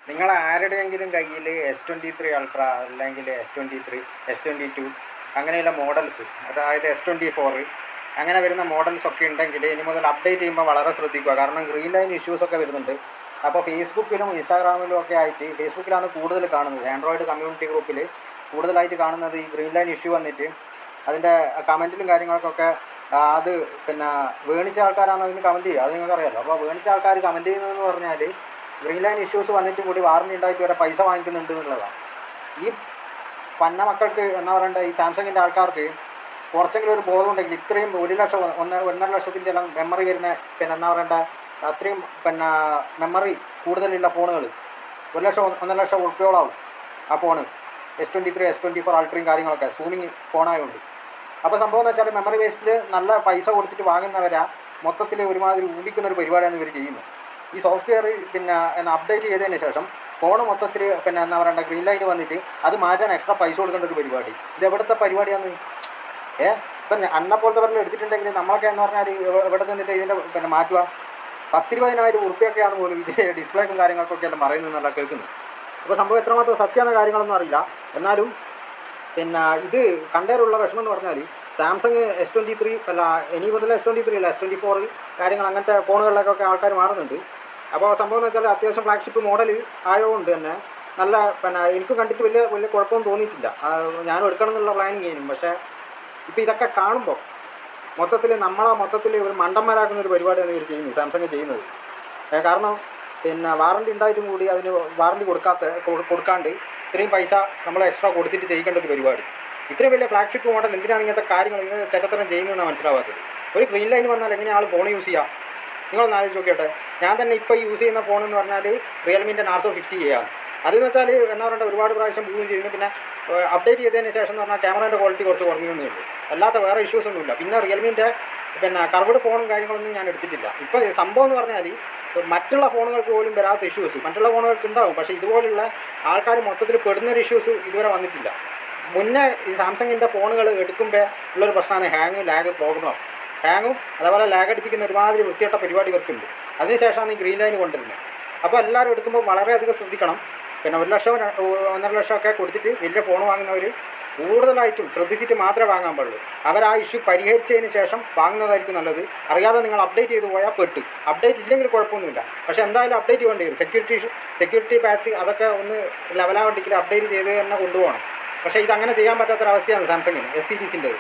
നിങ്ങൾ ആരുടെയെങ്കിലും കയ്യിൽ S23 അൾട്ര അല്ലെങ്കിൽ S23, S22 അങ്ങനെയുള്ള മോഡൽസ്, അതായത് S24 അങ്ങനെ വരുന്ന മോഡൽസ് ഒക്കെ ഉണ്ടെങ്കിൽ ഇനി മുതൽ അപ്ഡേറ്റ് ചെയ്യുമ്പോൾ വളരെ ശ്രദ്ധിക്കുക. കാരണം ഗ്രീൻ ലൈൻ ഇഷ്യൂസൊക്കെ വരുന്നുണ്ട്. അപ്പോൾ ഫേസ്ബുക്കിലും ഇൻസ്റ്റാഗ്രാമിലും ഒക്കെ ആയിട്ട്, ഫേസ്ബുക്കിലാണ് കൂടുതൽ കാണുന്നത്, ആൻഡ്രോയിഡ് കമ്മ്യൂണിറ്റി ഗ്രൂപ്പിൽ കൂടുതലായിട്ട് കാണുന്നത് ഈ ഗ്രീൻ ലൈൻ ഇഷ്യൂ വന്നിട്ട് അതിൻ്റെ കമൻറ്റിലും കാര്യങ്ങൾക്കൊക്കെ അത് പിന്നെ വേണിച്ച ആൾക്കാരാണ് അതിന് കമൻറ്റ് ചെയ്യുക, അത് നിങ്ങൾക്കറിയാമല്ലോ. അപ്പോൾ വേണിച്ച ആൾക്കാർ കമൻറ്റ് ചെയ്യുന്നതെന്ന് പറഞ്ഞാൽ ഗ്രീൻ ലൈൻ ഇഷ്യൂസ് വന്നിട്ടും കൂടി വാറണ്ടി ഉണ്ടായിട്ട് വരെ പൈസ വാങ്ങിക്കുന്നുണ്ട് എന്നുള്ളതാണ്. ഈ പന്ന മക്കൾക്ക് എന്താ പറയണ്ടേ, ഈ സാംസങ്ങിൻ്റെ ആൾക്കാർക്ക് കുറച്ചെങ്കിലും ഒരു ബോധം ഉണ്ടെങ്കിൽ ഇത്രയും 1 ലക്ഷം 1.5 ലക്ഷത്തിൻ്റെ എല്ലാം മെമ്മറി വരുന്ന പിന്നെ എന്താ പറയണ്ട അത്രയും പിന്നെ മെമ്മറി കൂടുതലുള്ള ഫോണുകൾ 1 ലക്ഷം 1.5 ലക്ഷം ഉറുപ്പിയോളാവും ആ ഫോണ്. S23, S24 അൾട്രയും കാര്യങ്ങളൊക്കെ സൂമിങ് ഫോണായതുകൊണ്ട്. അപ്പോൾ സംഭവം എന്ന് വെച്ചാൽ മെമ്മറി വേസ്റ്റിൽ നല്ല പൈസ കൊടുത്തിട്ട് വാങ്ങുന്നവരാ മൊത്തത്തിൽ ഒരുമാതിരി ഊമ്പിക്കുന്ന ഒരു പരിപാടിയാണ് ഇവർ ചെയ്യുന്നത്. ഈ സോഫ്റ്റ്വെയർ പിന്നെ അപ്ഡേറ്റ് ചെയ്തതിന് ശേഷം ഫോൺ മൊത്തത്തിൽ പിന്നെ എന്താ പറയണ്ട ഗ്രീൻ ലൈൻ വന്നിട്ട് അത് മാറ്റാൻ എക്സ്ട്രാ പൈസ കൊടുക്കേണ്ട ഒരു പരിപാടി. ഇത് എവിടുത്തെ പരിപാടിയാണ്? ഇപ്പം അന്നപ്പോലത്തെ വരൽ എടുത്തിട്ടുണ്ടെങ്കിൽ നമ്മളൊക്കെ എന്ന് പറഞ്ഞാൽ എവിടെ ചെന്നിട്ട് ഇതിൻ്റെ പിന്നെ മാറ്റുക 10-20,000 ഉറുപ്പിയൊക്കെയാണ് പോലും ഇതിൻ്റെ ഡിസ്പ്ലേക്കും കാര്യങ്ങൾക്കൊക്കെ എല്ലാം പറയുന്നതെന്നല്ല കേൾക്കുന്നത്. അപ്പോൾ സംഭവം എത്രമാത്രം സത്യമാണ് കാര്യങ്ങളൊന്നും അറിയില്ല. എന്നാലും പിന്നെ ഇത് കണ്ടേറുള്ള വിഷമം എന്ന് പറഞ്ഞാൽ സാംസങ് S23 അല്ല, ഇനി മുതൽ S23 അല്ല S24 കാര്യങ്ങൾ അങ്ങനത്തെ ഫോണുകളിലേക്കൊക്കെ ആൾക്കാർ മാറുന്നുണ്ട്. അപ്പോൾ സംഭവം എന്ന് വെച്ചാൽ അത്യാവശ്യം ഫ്ലാഗ്ഷിപ്പ് മോഡൽ ആയതുകൊണ്ട് തന്നെ നല്ല പിന്നെ എനിക്ക് കണ്ടിട്ട് വലിയ കുഴപ്പമൊന്നും തോന്നിയിട്ടില്ല. ഞാനും എടുക്കണം എന്നുള്ള പ്ലാനിങ് ചെയ്യും. പക്ഷേ ഇപ്പോൾ ഇതൊക്കെ കാണുമ്പോൾ മൊത്തത്തിൽ ഒരു മണ്ടന്മാരാക്കുന്ന ഒരു പരിപാടിയാണ് ഇവർ ചെയ്യുന്നത്, സാംസങ് ചെയ്യുന്നത്. കാരണം പിന്നെ വാറണ്ടി ഉണ്ടായിട്ടും കൂടി അതിന് വാറണ്ടി കൊടുക്കാണ്ട് ഇത്രയും പൈസ നമ്മൾ എക്സ്ട്രാ കൊടുത്തിട്ട് ചെയ്യേണ്ട ഒരു പരിപാടി. ഇത്രയും വലിയ ഫ്ലാഗ്ഷിപ്പ് മോഡൽ എന്തിനാണ് ഇങ്ങനത്തെ കാര്യങ്ങൾ ഇങ്ങനെ ചട്ടത്തരം ചെയ്യുന്നതെന്നാണ് മനസ്സിലാവാത്തത്. ഒരു ഗ്രീൻ ലൈൻ വന്നാൽ എങ്ങനെ ആൾ ഫോൺ യൂസ് ചെയ്യാം? നിങ്ങളൊന്ന് ആലോചിച്ച് നോക്കിയോട്ടെ. ഞാൻ തന്നെ ഇപ്പോൾ യൂസ് ചെയ്യുന്ന ഫോൺ എന്ന് പറഞ്ഞാൽ റിയൽമിൻ്റെ നാർസോ 50 ആണ്. അതെന്ന് വെച്ചാൽ എന്താ പറയുക, ഒരുപാട് പ്രാവശ്യം യൂസ് ചെയ്യുന്നു. പിന്നെ അപ്ഡേറ്റ് ചെയ്തതിന് ശേഷം എന്ന് പറഞ്ഞാൽ ക്യാമറേൻ്റെ ക്വാളിറ്റി കുറച്ച് കുറഞ്ഞതേ ഉള്ളൂ, അല്ലാത്ത വേറെ ഇഷ്യൂസ് ഒന്നുമില്ല. പിന്നെ റിയൽമിൻ്റെ പിന്നെ കർവ്ഡ് ഫോണും കാര്യങ്ങളൊന്നും ഞാൻ എടുത്തിട്ടില്ല. ഇപ്പോൾ സംഭവം എന്ന് പറഞ്ഞാൽ മറ്റുള്ള ഫോണുകൾക്ക് പോലും വരാത്ത ഇഷ്യൂസ് മറ്റുള്ള ഫോണുകൾക്ക് ഉണ്ടാകും. പക്ഷേ ഇതുപോലുള്ള ആൾക്കാർ മൊത്തത്തിൽ പെടുന്നൊരു ഇഷ്യൂസ് ഇതുവരെ വന്നിട്ടില്ല. മുന്നേ ഈ സാംസങ്ങിൻ്റെ ഫോണുകൾ എടുക്കുമ്പോൾ ഉള്ളൊരു പ്രശ്നമാണ് ലാഗ് പ്രോബ്ലം. ഹാങ്ങും അതേപോലെ ലാഗ് അടിപ്പിക്കുന്ന ഒരുമാതിരി വൃത്തികെട്ട പരിപാടി ഇവർക്കുണ്ട്. അതിനുശേഷമാണ് ഈ ഗ്രീൻ ലൈൻ കൊണ്ടുവരുന്നത്. അപ്പോൾ എല്ലാവരും എടുക്കുമ്പോൾ വളരെയധികം ശ്രദ്ധിക്കണം. പിന്നെ 1 ലക്ഷം 1.5 ലക്ഷമൊക്കെ കൊടുത്തിട്ട് വലിയ ഫോൺ വാങ്ങുന്നവർ കൂടുതലായിട്ടും ശ്രദ്ധിച്ചിട്ട് മാത്രമേ വാങ്ങാൻ പാടുള്ളൂ. അവർ ആ ഇഷ്യൂ പരിഹരിച്ചതിന് ശേഷം വാങ്ങുന്നതായിരിക്കും നല്ലത്. അറിയാതെ നിങ്ങൾ അപ്ഡേറ്റ് ചെയ്ത് പോയാൽ പെട്ട്. അപ്ഡേറ്റ് ഇല്ലെങ്കിൽ കുഴപ്പമൊന്നുമില്ല, പക്ഷേ എന്തായാലും അപ്ഡേറ്റ് വേണ്ടി വരും. സെക്യൂരിറ്റി പാച്ച് അതൊക്കെ ഒന്ന് ലെവലാവണ്ടിക്ക് അപ്ഡേറ്റ് ചെയ്ത് തന്നെ കൊണ്ടുപോകണം. പക്ഷേ ഇതങ്ങനെ ചെയ്യാൻ പറ്റാത്തൊരവസ്ഥയാണ് സാംസങ്ങിന് S സീരീസിൻ്റെത്.